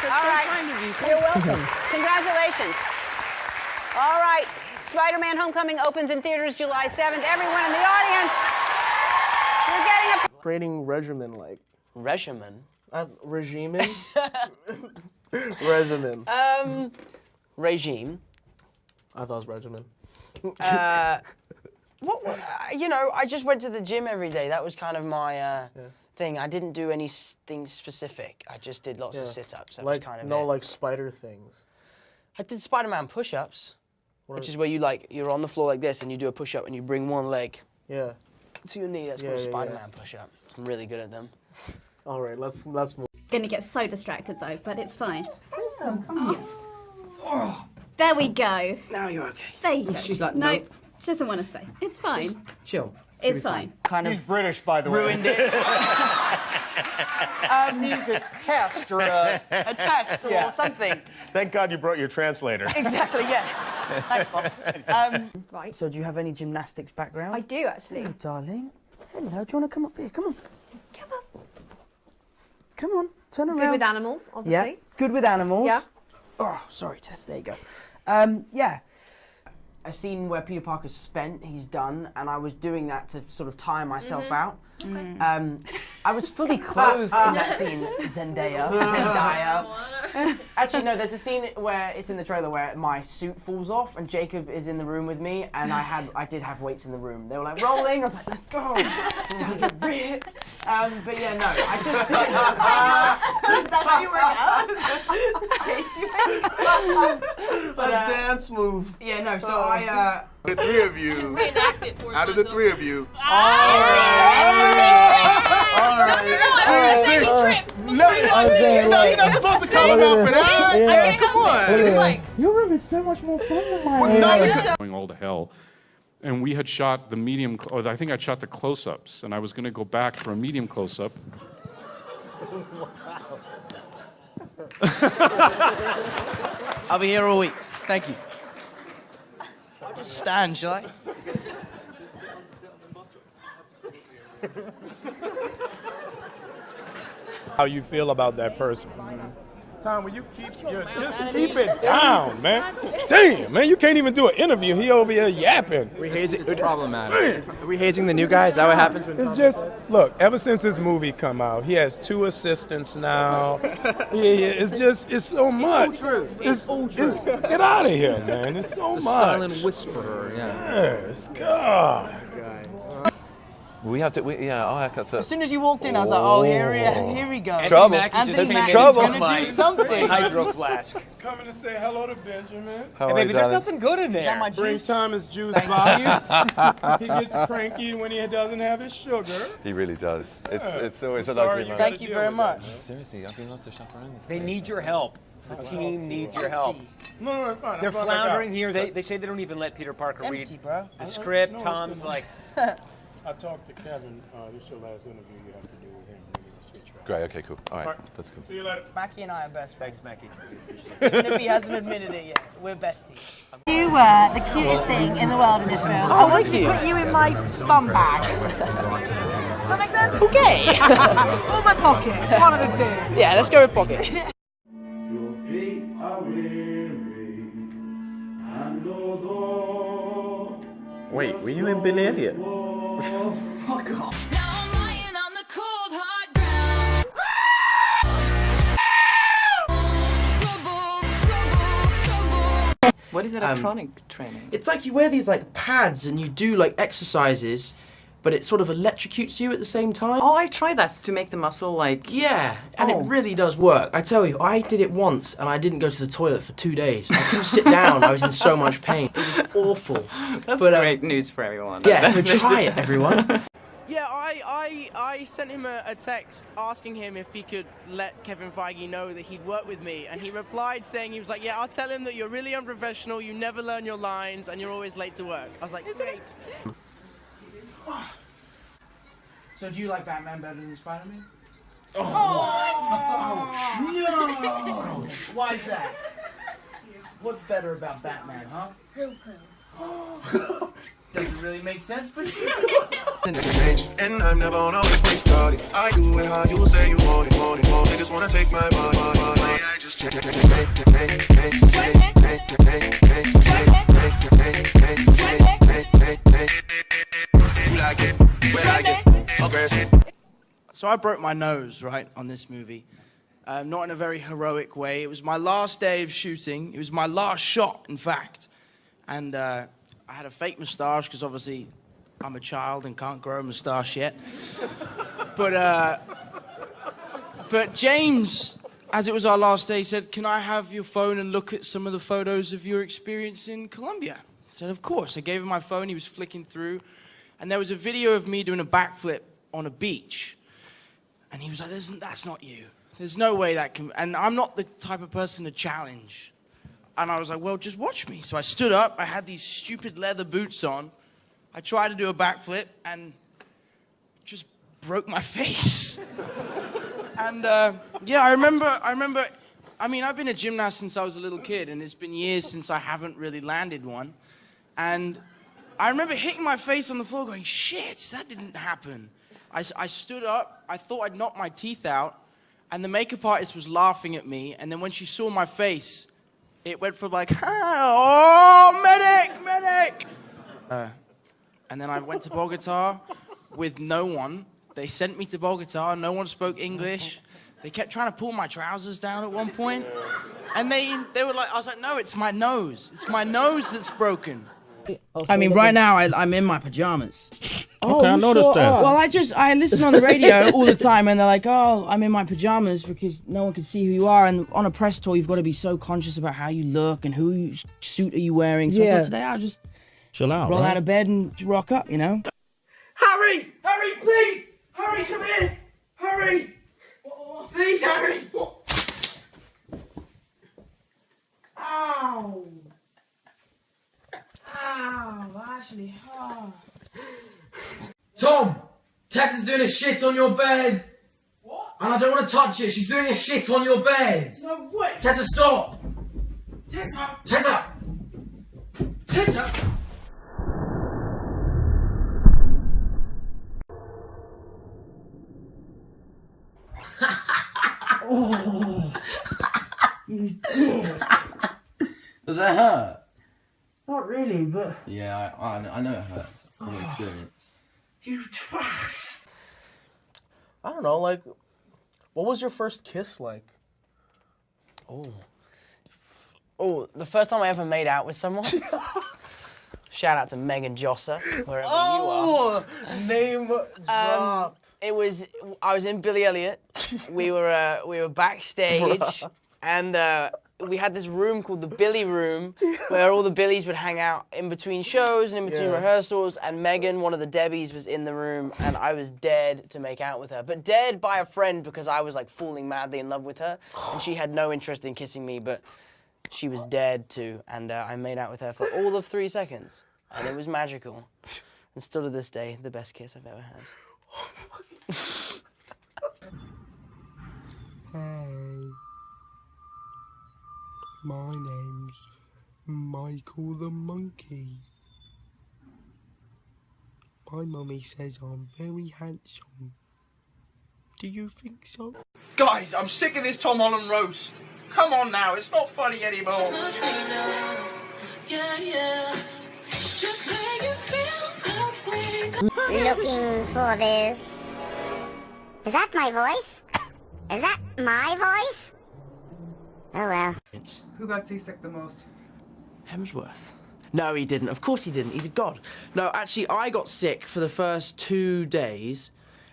That's All so right. kind of you. You're welcome. Congratulations. All right. Spider-Man Homecoming opens in theaters July 7th. Everyone in the audience, you're getting a... Training regimen, like. Regimen? Regimen? Regimen. Regime. I thought it was regimen. You know, I just went to the gym every day. That was kind of my thing. I didn't do anything specific. I just did lots of sit-ups. That was kind of it. Like spider things. I did Spider-Man push-ups, which is where you're on the floor like this and you do a push-up and you bring one leg to your knee. That's called a Spider-Man push-up. I'm really good at them. All right, let's move. Gonna get so distracted though, but it's fine. There we go. Now you're okay. There you go. She's like, nope. She doesn't want to stay. It's fine. Just chill. It's fine. Kind of. He's British, by the way. Ruined it. Needs a test or a test or something. Thank God you brought your translator. Exactly, yeah. Thanks, boss. Right. So do you have any gymnastics background? I do, actually. Hello, darling. Hello, do you want to come up here? Come on. Come on. Come on, turn around. Good with animals, obviously. Yeah, good with animals. Yeah. Oh, sorry, Tess, there you go. Yeah. A scene where Peter Parker's spent, he's done, and I was doing that to sort of tire myself out. Okay. I was fully clothed in that scene, Zendaya. Actually, no, there's a scene where it's in the trailer where my suit falls off and Jacob is in the room with me, and I did have weights in the room. They were like rolling. I was like, let's go. Gotta get ripped. But yeah, no, I just did. Is that how you work out? But, dance move. Yeah, no, so I. The three of you. Reenact it for us. Out of the three of you. All right. See. No, you're not supposed to call him out for that. Yeah, come on. Your room is so much more fun than mine. Going all to hell. And we had shot the medium, or I think I'd shot the close-ups, and I was going to go back for a medium close-up. I'll be here all week. Thank you. I'll just stand, shall I? How you feel about that person? Tom, will you just keep it down, man? Damn, man, you can't even do an interview. He over here yapping. It's problematic. Are we hazing the new guy? Is that what happens when It's just, look, ever since this movie come out, he has 2 assistants now. It's so much. It's all true. It's all true. Get out of here, man. It's so much. silent whisperer, Yes, God. We have to, our haircuts are... As soon as you walked in, I was like, oh, here we go. Trouble. Anthony Mackie's Trouble. gonna do something. hydro flask? He's coming to say hello to Benjamin. How are you, There's darling? nothing good in Is that there. my Bring juice? Thomas juice by you. He gets cranky when he doesn't have his sugar. He really does. It's always a Sorry, luxury you moment. Thank you very much. Seriously, I've been lost to shop around. They need your help. The team needs your help. No, it's fine. They're floundering here. They say they don't even let Peter Parker It's read empty, bro. the script. Tom's like... I talked to Kevin. This is your last interview you have to do with him. We're gonna switch right. Great, okay, cool. All right, that's cool. See you later. Mackie and I are best friends. Thanks, Mackie. Even if he hasn't admitted it yet, we're besties. You were the cutest thing in the world in this film. I wanted to put you in my bum bag. That makes sense? Okay. Or my pocket. One of the two. Yeah, let's go with Pocket. Your feet are weary, and although Wait, were you in Billy Elliot? fuck off. Now I'm lying on the cold, hard ground. What is electronic training? It's like you wear these like pads and you do like exercises, but it sort of electrocutes you at the same time. Oh, I tried that to make the muscle like... Yeah, and it really does work. I tell you, I did it once and I didn't go to the toilet for 2 days. I couldn't sit down, I was in so much pain. It was awful. That's great news for everyone. Yeah, so try it, everyone. Yeah, I sent him a text asking him if he could let Kevin Feige know that he'd work with me, and he replied saying, he was like, yeah, I'll tell him that you're really unprofessional, you never learn your lines, and you're always late to work. I was like, great. So do you like Batman better than Spider-Man? Oh, no! Why is that? What's better about Batman, huh? Doesn't really make sense, but And I'm never on always waste party. I do it how you say you want it. They just wanna take my body. I just So I broke my nose, right, on this movie. Not in a very heroic way. It was my last day of shooting. It was my last shot, in fact. And I had a fake moustache, because obviously I'm a child and can't grow a moustache yet. But James, as it was our last day, said, "Can I have your phone and look at some of the photos of your experience in Colombia?" I said, "Of course." I gave him my phone. He was flicking through. And there was a video of me doing a backflip on a beach. And he was like, "That's not you. There's no way that can..." And I'm not the type of person to challenge. And I was like, "Well, just watch me." So I stood up. I had these stupid leather boots on. I tried to do a backflip and just broke my face. And yeah, I remember, I mean, I've been a gymnast since I was a little kid, and it's been years since I haven't really landed one. And I remember hitting my face on the floor going, "Shit, that didn't happen." I stood up, I thought I'd knocked my teeth out, and the makeup artist was laughing at me, and then when she saw my face, it went from like, "Oh, medic!" And then I went to Bogota with no one. They sent me to Bogota, no one spoke English. They kept trying to pull my trousers down at one point. And they were like, I was like, "No, it's my nose. It's my nose that's broken." I mean, right now, I'm in my pajamas. Okay, I noticed that. Well, I listen on the radio all the time, and they're like, "Oh, I'm in my pajamas," because no one can see who you are. And on a press tour, you've got to be so conscious about how you look and who suit are you wearing. So I thought today I'll just chill out, roll out of bed and rock up, you know? Harry! Harry, please! Harry, come here! Harry! Please, Harry! Ow! Ow, Ashley. Oh. Tom! Tessa's doing a shit on your bed! What? And I don't want to touch it, she's doing a shit on your bed! No way! Tessa, stop! Tessa! Tessa! Tessa! Oh. Does that hurt? Not really, but... Yeah, I know it hurts. From experience. You trash! I don't know, like, what was your first kiss like? Oh, the first time I ever made out with someone. Shout out to Megan Josser, wherever you are. Name dropped. I was in Billy Elliot. We were backstage, and we had this room called the Billy Room, where all the Billies would hang out in between shows and in between rehearsals. And Megan, one of the Debbies, was in the room, and I was dead to make out with her, but dead by a friend because I was like falling madly in love with her, and she had no interest in kissing me, but she was dead too, and I made out with her for all of 3 seconds, and it was magical. And still to this day, the best kiss I've ever had. Hey, my name's Michael the Monkey. My mummy says I'm very handsome. Do you think so? Guys, I'm sick of this Tom Holland roast. Come on now, it's not funny anymore. Looking for this. Is that my voice? Is that my voice? Oh well. Who got seasick the most? Hemsworth. No, he didn't. Of course he didn't. He's a god. No, actually, I got sick for the first 2 days,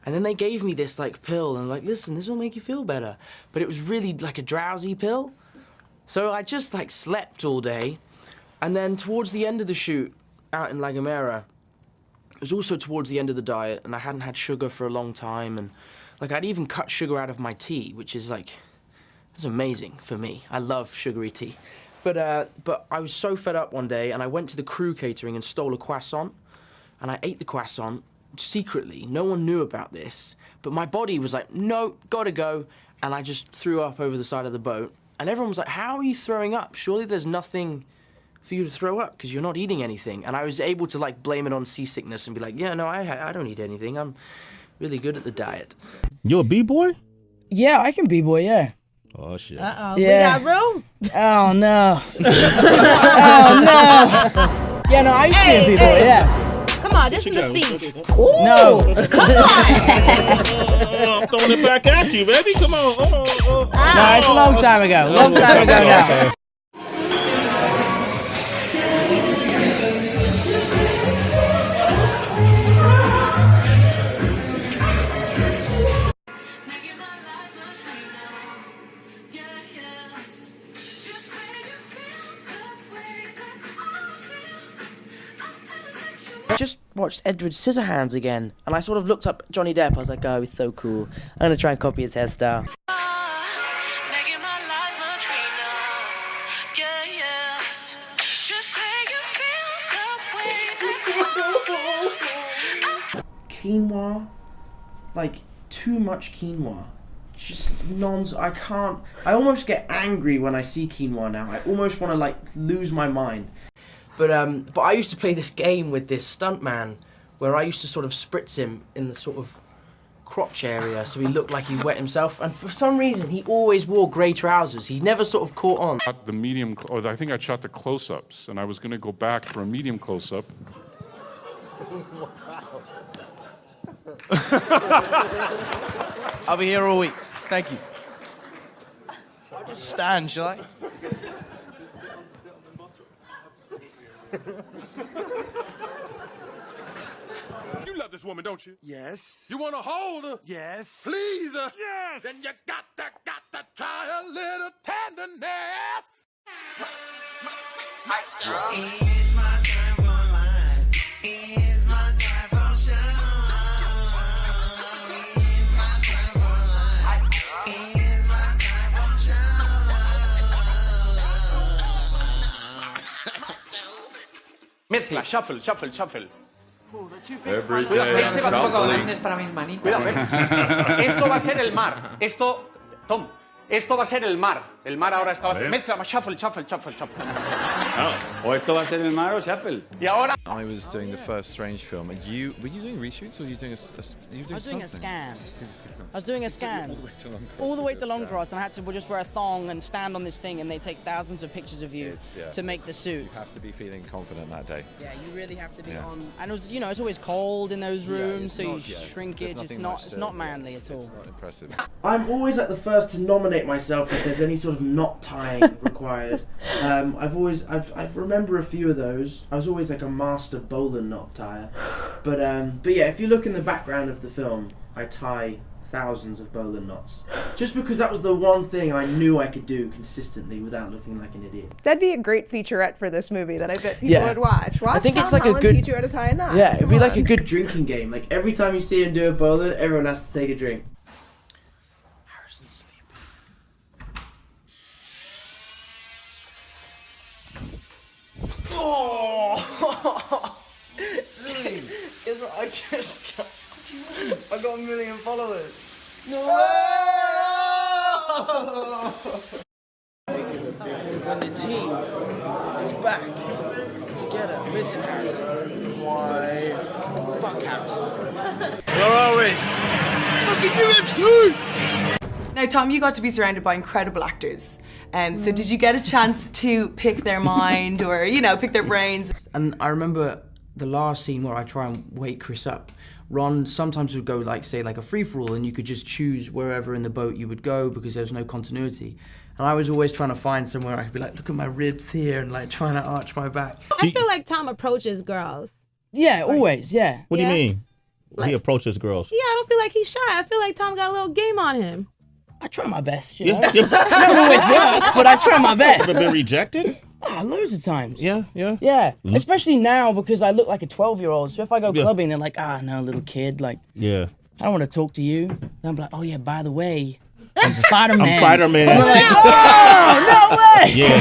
and then they gave me this, like, pill, and like, "Listen, this will make you feel better." But it was really like a drowsy pill. So I just, like, slept all day. And then towards the end of the shoot, out in La Gomera, it was also towards the end of the diet, and I hadn't had sugar for a long time, and, like, I'd even cut sugar out of my tea, which is, like, that's amazing for me. I love sugary tea. But I was so fed up one day, and I went to the crew catering and stole a croissant, and I ate the croissant secretly. No one knew about this, but my body was like, "No, gotta go," and I just threw up over the side of the boat, and everyone was like, "How are you throwing up? Surely there's nothing for you to throw up because you're not eating anything." And I was able to, like, blame it on seasickness and be like, "Yeah, no, I don't eat anything. I'm really good at the diet." You a b-boy? Yeah, I can b-boy, yeah. Oh shit. Uh-oh. Yeah. We got room? Oh no. Oh no. Yeah, no, I used to be in people, yeah. Come on, this is the seat. No. Come on. I'm throwing it back at you, baby. Come on. No, it's a long time ago. Long time ago now. I just watched Edward Scissorhands again, and I sort of looked up Johnny Depp. I was like, oh, he's so cool. I'm gonna try and copy his hairstyle. Quinoa, like too much quinoa. Just I can't. I almost get angry when I see quinoa now. I almost want to like lose my mind. But I used to play this game with this stuntman where I used to sort of spritz him in the sort of crotch area so he looked like he wet himself, and for some reason he always wore grey trousers. He never sort of caught on. The medium, or I think I shot the close-ups, and I was going to go back for a medium close-up. I'll be here all week. Thank you. I'll just stand, shall I? You love this woman, don't you? Yes. You want to hold her? Yes. Please her? Yes. Then you got to try a little tenderness. It's my time for line. It's my time for shine. It's my time for line. It's my time for shine. Mezcla, shuffle, shuffle, shuffle. Every Cuidado, day este I'm va a shuffling. Es para mis manitas. Cuidado, esto va a ser el mar. Esto, Tom, esto va a ser el mar. El mar ahora está... Mezcla, shuffle, shuffle, shuffle, shuffle. O esto va a ser el mar o shuffle. Y ahora... I was doing the first Strange film, and were you doing reshoots or were you doing I was doing a scan. I was doing a scan. All the way to Longcross, and I had to just wear a thong and stand on this thing, and they take thousands of pictures of you to make the suit. You have to be feeling confident that day. Yeah, you really have to be on. And it was, it's always cold in those rooms, so you shrink it. It's not manly at all. It's not impressive. I'm always like the first to nominate myself if there's any sort of knot tying required. I remember a few of those. I was always like a master bowler knot tyer. But yeah, if you look in the background of the film, I tie thousands of bowler knots. Just because that was the one thing I knew I could do consistently without looking like an idiot. That'd be a great featurette for this movie that I bet people would watch. I think Tom it's like Holland a good teach you how to tie a knot. Yeah, it'd be like a good drinking game. Like every time you see him do a bowler, everyone has to take a drink. Oh! Is what I just got. I got 1 million followers. No When the team is back together, missing Harrison. Why? Fuck Harrison. Where are we? Look at UFC! Now, Tom, you got to be surrounded by incredible actors. So did you get a chance to pick their mind or, pick their brains? And I remember the last scene where I try and wake Chris up. Ron sometimes would go say a free-for-all, and you could just choose wherever in the boat you would go because there was no continuity. And I was always trying to find somewhere I could be like, look at my ribs here, and trying to arch my back. I feel like Tom approaches girls. Yeah, always, yeah. What do you mean? He approaches girls. Yeah, I don't feel like he's shy. I feel like Tom got a little game on him. I try my best, you know? It don't always work, but I try my best. Ever been rejected? Loads of times. Yeah. Yeah, especially now because I look like a 12-year-old. So if I go clubbing, they're like, no, little kid, yeah. I don't want to talk to you. And I'm like, oh yeah, by the way, I'm Spider-Man. I'm Spider-Man. I'm like, oh, no way! Yeah.